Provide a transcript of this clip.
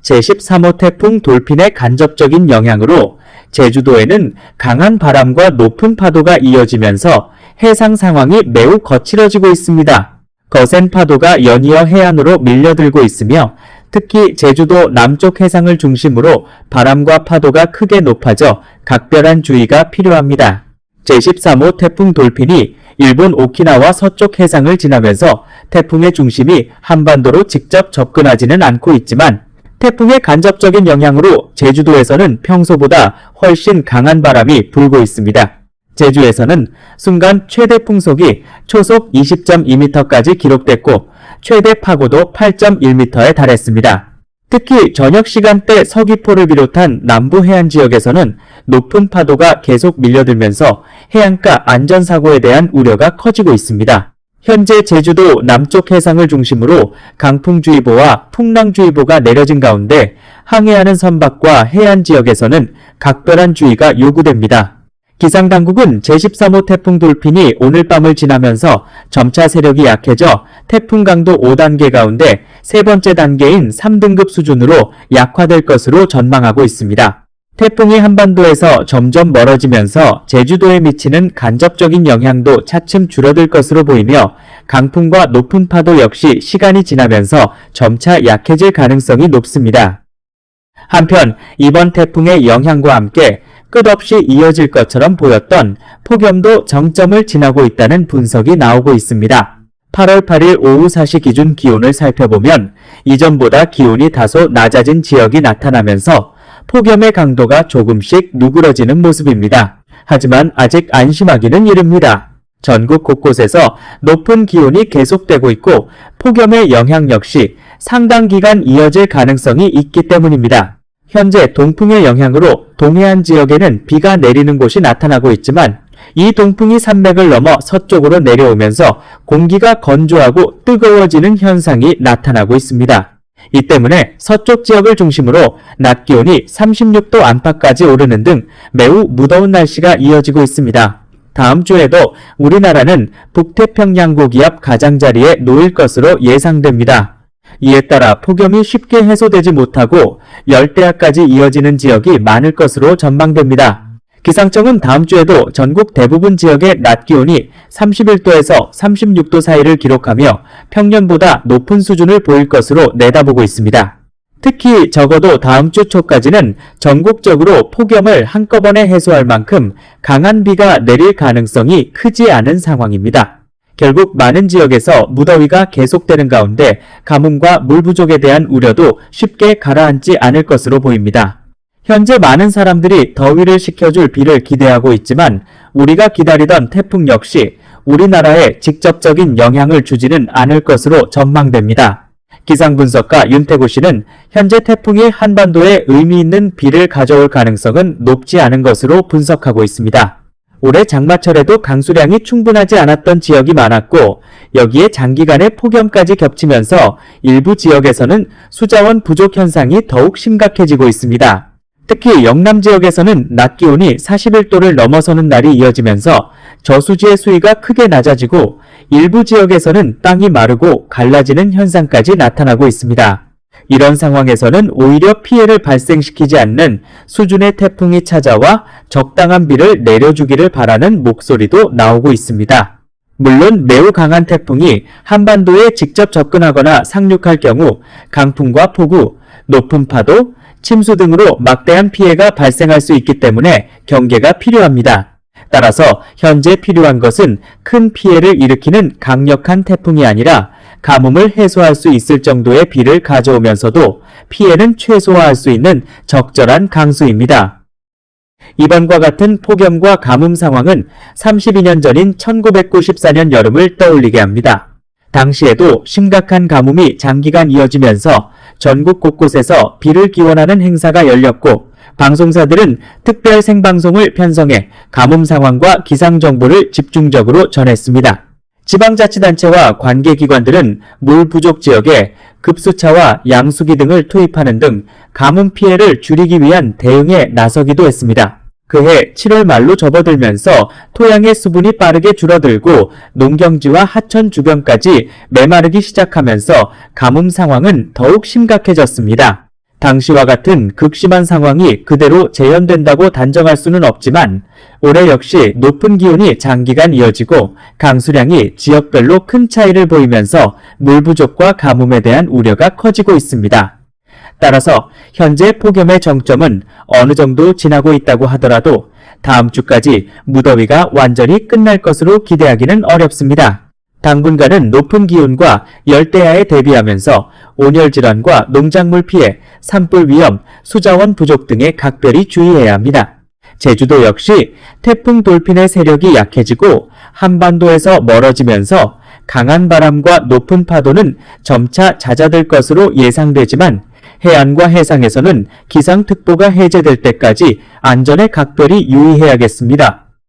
제13호 태풍 돌핀의 간접적인 영향으로 제주도에는 강한 바람과 높은 파도가 이어지면서 해상 상황이 매우 거칠어지고 있습니다. 거센 파도가 연이어 해안으로 밀려들고 있으며 특히 제주도 남쪽 해상을 중심으로 바람과 파도가 크게 높아져 각별한 주의가 필요합니다. 제13호 태풍 돌핀이 일본 오키나와 서쪽 해상을 지나면서 태풍의 중심이 한반도로 직접 접근하지는 않고 있지만 태풍의 간접적인 영향으로 제주도에서는 평소보다 훨씬 강한 바람이 불고 있습니다. 제주에서는 순간 최대 풍속이 초속 20.2m까지 기록됐고 최대 파고도 8.1m에 달했습니다. 특히 저녁 시간대 서귀포를 비롯한 남부 해안 지역에서는 높은 파도가 계속 밀려들면서 해안가 안전사고에 대한 우려가 커지고 있습니다. 현재 제주도 남쪽 해상을 중심으로 강풍주의보와 풍랑주의보가 내려진 가운데 항해하는 선박과 해안 지역에서는 각별한 주의가 요구됩니다. 기상당국은 제13호 태풍 돌핀이 오늘 밤을 지나면서 점차 세력이 약해져 태풍 강도 5단계 가운데 세 번째 단계인 3등급 수준으로 약화될 것으로 전망하고 있습니다. 태풍이 한반도에서 점점 멀어지면서 제주도에 미치는 간접적인 영향도 차츰 줄어들 것으로 보이며 강풍과 높은 파도 역시 시간이 지나면서 점차 약해질 가능성이 높습니다. 한편 이번 태풍의 영향과 함께 끝없이 이어질 것처럼 보였던 폭염도 정점을 지나고 있다는 분석이 나오고 있습니다. 8월 8일 오후 4시 기준 기온을 살펴보면 이전보다 기온이 다소 낮아진 지역이 나타나면서 폭염의 강도가 조금씩 누그러지는 모습입니다. 하지만 아직 안심하기는 이릅니다. 전국 곳곳에서 높은 기온이 계속되고 있고 폭염의 영향 역시 상당 기간 이어질 가능성이 있기 때문입니다. 현재 동풍의 영향으로 동해안 지역에는 비가 내리는 곳이 나타나고 있지만 이 동풍이 산맥을 넘어 서쪽으로 내려오면서 공기가 건조하고 뜨거워지는 현상이 나타나고 있습니다. 이 때문에 서쪽 지역을 중심으로 낮 기온이 36도 안팎까지 오르는 등 매우 무더운 날씨가 이어지고 있습니다. 다음 주에도 우리나라는 북태평양 고기압 가장자리에 놓일 것으로 예상됩니다. 이에 따라 폭염이 쉽게 해소되지 못하고 열대야까지 이어지는 지역이 많을 것으로 전망됩니다. 기상청은 다음 주에도 전국 대부분 지역의 낮 기온이 31도에서 36도 사이를 기록하며 평년보다 높은 수준을 보일 것으로 내다보고 있습니다. 특히 적어도 다음 주 초까지는 전국적으로 폭염을 한꺼번에 해소할 만큼 강한 비가 내릴 가능성이 크지 않은 상황입니다. 결국 많은 지역에서 무더위가 계속되는 가운데 가뭄과 물 부족에 대한 우려도 쉽게 가라앉지 않을 것으로 보입니다. 현재 많은 사람들이 더위를 식혀줄 비를 기대하고 있지만 우리가 기다리던 태풍 역시 우리나라에 직접적인 영향을 주지는 않을 것으로 전망됩니다. 기상분석가 윤태구 씨는 현재 태풍이 한반도에 의미 있는 비를 가져올 가능성은 높지 않은 것으로 분석하고 있습니다. 올해 장마철에도 강수량이 충분하지 않았던 지역이 많았고 여기에 장기간의 폭염까지 겹치면서 일부 지역에서는 수자원 부족 현상이 더욱 심각해지고 있습니다. 특히 영남 지역에서는 낮 기온이 41도를 넘어서는 날이 이어지면서 저수지의 수위가 크게 낮아지고 일부 지역에서는 땅이 마르고 갈라지는 현상까지 나타나고 있습니다. 이런 상황에서는 오히려 피해를 발생시키지 않는 수준의 태풍이 찾아와 적당한 비를 내려주기를 바라는 목소리도 나오고 있습니다. 물론 매우 강한 태풍이 한반도에 직접 접근하거나 상륙할 경우 강풍과 폭우, 높은 파도, 침수 등으로 막대한 피해가 발생할 수 있기 때문에 경계가 필요합니다. 따라서 현재 필요한 것은 큰 피해를 일으키는 강력한 태풍이 아니라 가뭄을 해소할 수 있을 정도의 비를 가져오면서도 피해는 최소화할 수 있는 적절한 강수입니다. 이번과 같은 폭염과 가뭄 상황은 32년 전인 1994년 여름을 떠올리게 합니다. 당시에도 심각한 가뭄이 장기간 이어지면서 전국 곳곳에서 비를 기원하는 행사가 열렸고 방송사들은 특별 생방송을 편성해 가뭄 상황과 기상 정보를 집중적으로 전했습니다. 지방자치단체와 관계기관들은 물 부족 지역에 급수차와 양수기 등을 투입하는 등 가뭄 피해를 줄이기 위한 대응에 나서기도 했습니다. 그해 7월 말로 접어들면서 토양의 수분이 빠르게 줄어들고 농경지와 하천 주변까지 메마르기 시작하면서 가뭄 상황은 더욱 심각해졌습니다. 당시와 같은 극심한 상황이 그대로 재현된다고 단정할 수는 없지만 올해 역시 높은 기온이 장기간 이어지고 강수량이 지역별로 큰 차이를 보이면서 물 부족과 가뭄에 대한 우려가 커지고 있습니다. 따라서 현재 폭염의 정점은 어느 정도 지나고 있다고 하더라도 다음 주까지 무더위가 완전히 끝날 것으로 기대하기는 어렵습니다. 당분간은 높은 기온과 열대야에 대비하면서 온열 질환과 농작물 피해, 산불 위험, 수자원 부족 등에 각별히 주의해야 합니다. 제주도 역시 태풍 돌핀의 세력이 약해지고 한반도에서 멀어지면서 강한 바람과 높은 파도는 점차 잦아들 것으로 예상되지만 해안과 해상에서는 기상특보가 해제될 때까지 안전에 각별히 유의해야겠습니다.